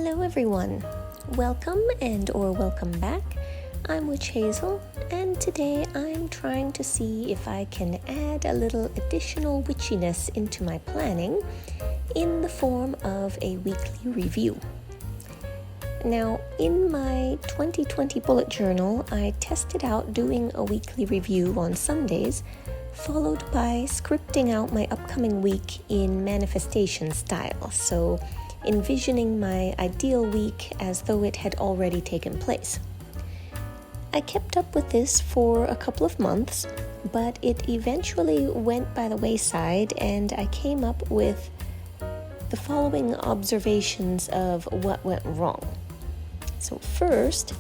Hello everyone, welcome or welcome back. I'm Witch Hazel, and today I'm trying to see if I can add a little additional witchiness into my planning in the form of a weekly review. Now, in my 2020 bullet journal, I tested out doing a weekly review on Sundays, followed by scripting out my upcoming week in manifestation style, so envisioning my ideal week as though it had already taken place. I kept up with this for a couple of months, but it eventually went by the wayside, and I came up with the following observations of what went wrong. So first,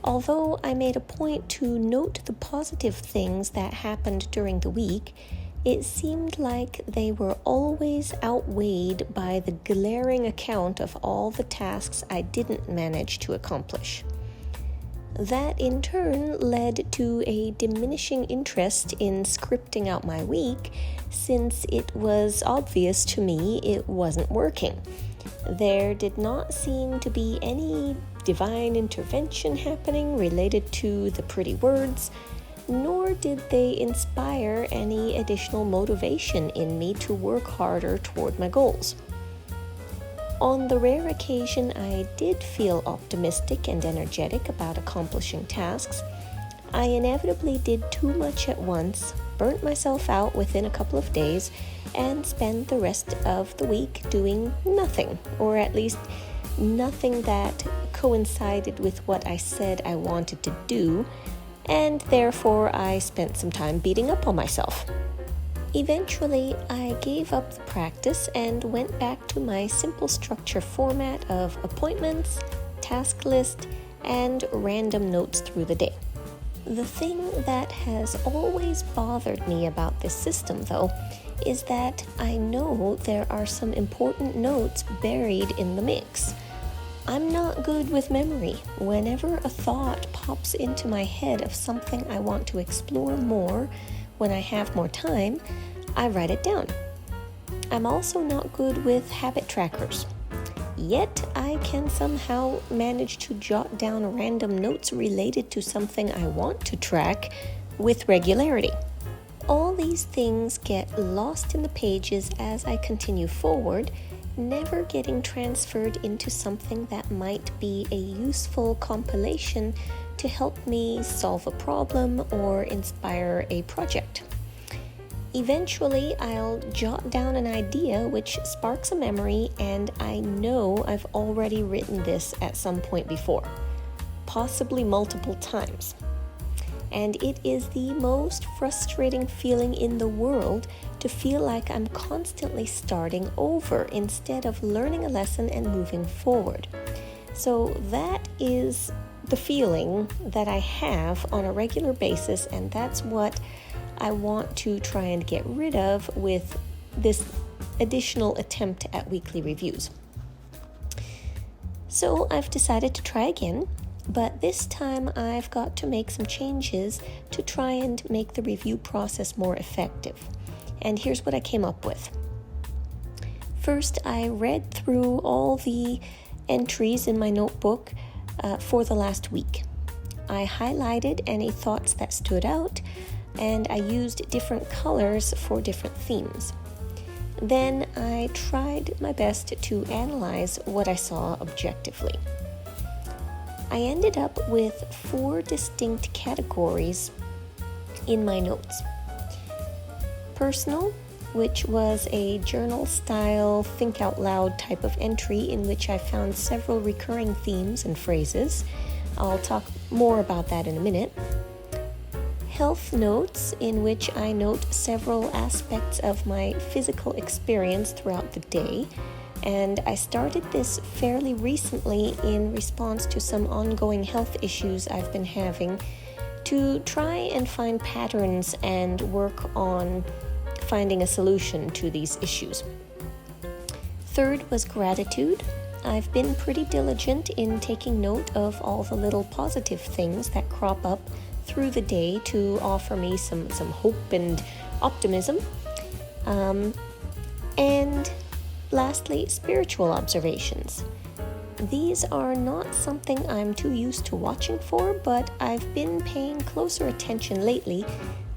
although I made a point to note the positive things that happened during the week, it seemed like they were always outweighed by the glaring account of all the tasks I didn't manage to accomplish. That in turn led to a diminishing interest in scripting out my week, since it was obvious to me it wasn't working. There did not seem to be any divine intervention happening related to the pretty words, nor did they inspire any additional motivation in me to work harder toward my goals. On the rare occasion I did feel optimistic and energetic about accomplishing tasks, I inevitably did too much at once, burnt myself out within a couple of days, and spent the rest of the week doing nothing, or at least nothing that coincided with what I said I wanted to do, and therefore I spent some time beating up on myself. Eventually, I gave up the practice and went back to my simple structure format of appointments, task list, and random notes through the day. The thing that has always bothered me about this system, though, is that I know there are some important notes buried in the mix. I'm not good with memory. Whenever a thought pops into my head of something I want to explore more when I have more time, I write it down. I'm also not good with habit trackers. Yet I can somehow manage to jot down random notes related to something I want to track with regularity. All these things get lost in the pages as I continue forward, never getting transferred into something that might be a useful compilation to help me solve a problem or inspire a project. Eventually, I'll jot down an idea which sparks a memory, and I know I've already written this at some point before, possibly multiple times. And it is the most frustrating feeling in the world to feel like I'm constantly starting over instead of learning a lesson and moving forward. So that is the feeling that I have on a regular basis, and that's what I want to try and get rid of with this additional attempt at weekly reviews. So I've decided to try again, but this time I've got to make some changes to try and make the review process more effective. And here's what I came up with. First, I read through all the entries in my notebook for the last week. I highlighted any thoughts that stood out, and I used different colors for different themes. Then I tried my best to analyze what I saw objectively. I ended up with 4 distinct categories in my notes. Personal, which was a journal-style, think-out-loud type of entry in which I found several recurring themes and phrases. I'll talk more about that in a minute. Health notes, in which I note several aspects of my physical experience throughout the day, and I started this fairly recently in response to some ongoing health issues I've been having, to try and find patterns and work on finding a solution to these issues. Third was gratitude. I've been pretty diligent in taking note of all the little positive things that crop up through the day to offer me some hope and optimism. And lastly, spiritual observations. These are not something I'm too used to watching for, but I've been paying closer attention lately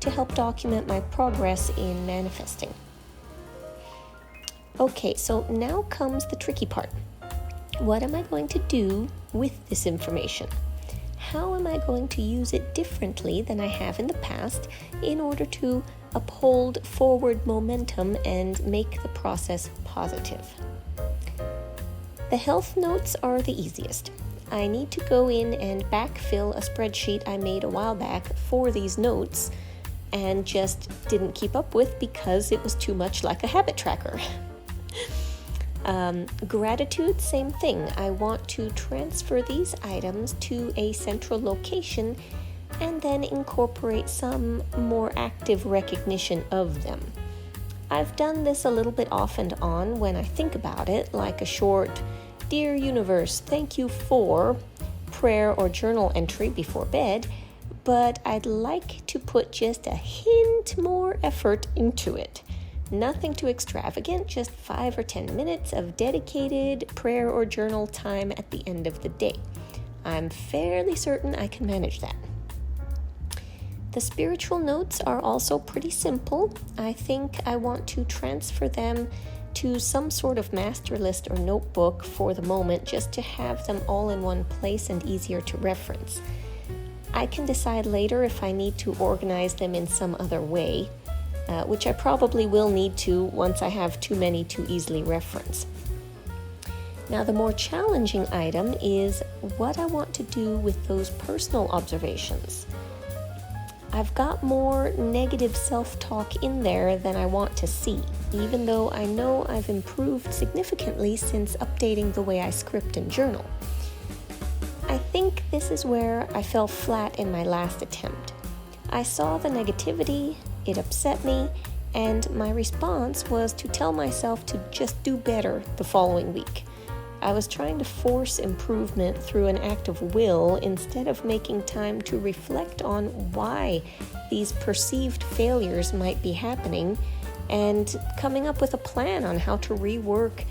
to help document my progress in manifesting. Okay, so now comes the tricky part. What am I going to do with this information? How am I going to use it differently than I have in the past in order to uphold forward momentum and make the process positive? The health notes are the easiest. I need to go in and backfill a spreadsheet I made a while back for these notes and just didn't keep up with because it was too much like a habit tracker. Gratitude, same thing. I want to transfer these items to a central location and then incorporate some more active recognition of them. I've done this a little bit off and on when I think about it, like a short, "Dear Universe, thank you for" prayer or journal entry before bed, but I'd like to put just a hint more effort into it. Nothing too extravagant, just 5 or 10 minutes of dedicated prayer or journal time at the end of the day. I'm fairly certain I can manage that. The spiritual notes are also pretty simple. I think I want to transfer them to some sort of master list or notebook for the moment, just to have them all in one place and easier to reference. I can decide later if I need to organize them in some other way, which I probably will need to once I have too many to easily reference. Now, the more challenging item is what I want to do with those personal observations. I've got more negative self-talk in there than I want to see, even though I know I've improved significantly since updating the way I script and journal. I think this is where I fell flat in my last attempt. I saw the negativity, it upset me, and my response was to tell myself to just do better the following week. I was trying to force improvement through an act of will instead of making time to reflect on why these perceived failures might be happening and coming up with a plan on how to rework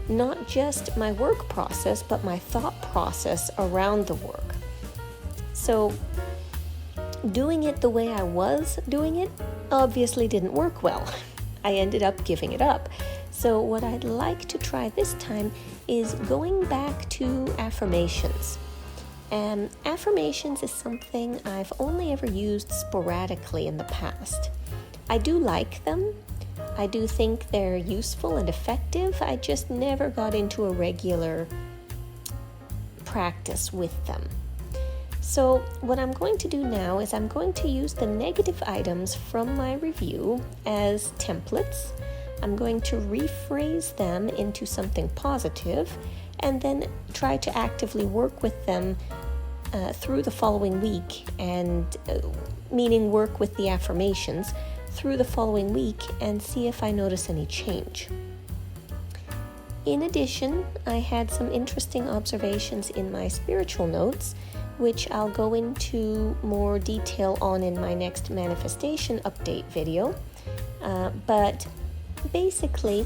not just my work process, but my thought process around the work. So, doing it the way I was doing it obviously didn't work well. I ended up giving it up. So what I'd like to try this time is going back to affirmations. And affirmations is something I've only ever used sporadically in the past. I do like them. I do think they're useful and effective. I just never got into a regular practice with them. So what I'm going to do now is I'm going to use the negative items from my review as templates. I'm going to rephrase them into something positive and then try to actively work with them through the following week, and meaning work with the affirmations through the following week and see if I notice any change. In addition, I had some interesting observations in my spiritual notes, which I'll go into more detail on in my next manifestation update video. But basically,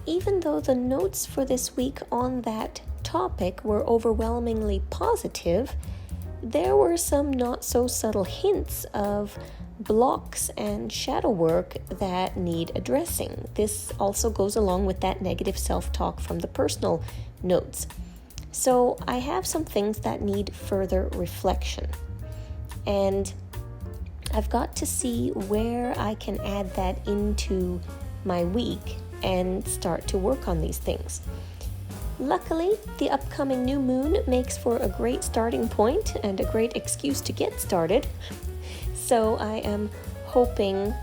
even though the notes for this week on that topic were overwhelmingly positive, there were some not so subtle hints of blocks and shadow work that need addressing. This also goes along with that negative self-talk from the personal notes. So I have some things that need further reflection, and I've got to see where I can add that into my week and start to work on these things. Luckily, the upcoming new moon makes for a great starting point and a great excuse to get started. So I am hoping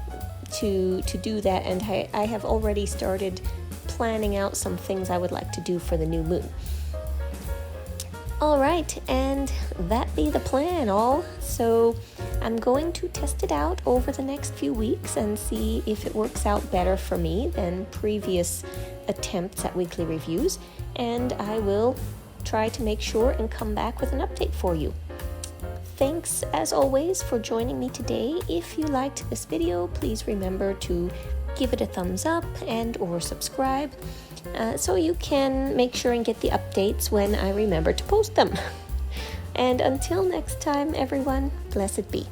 to do that, and I have already started planning out some things I would like to do for the new moon. All right, and that be the plan all. So I'm going to test it out over the next few weeks and see if it works out better for me than previous attempts at weekly reviews, and I will try to make sure and come back with an update for you. Thanks as always for joining me today. If you liked this video, please remember to give it a thumbs up and or subscribe so you can make sure and get the updates when I remember to post them. And until next time, everyone, blessed be.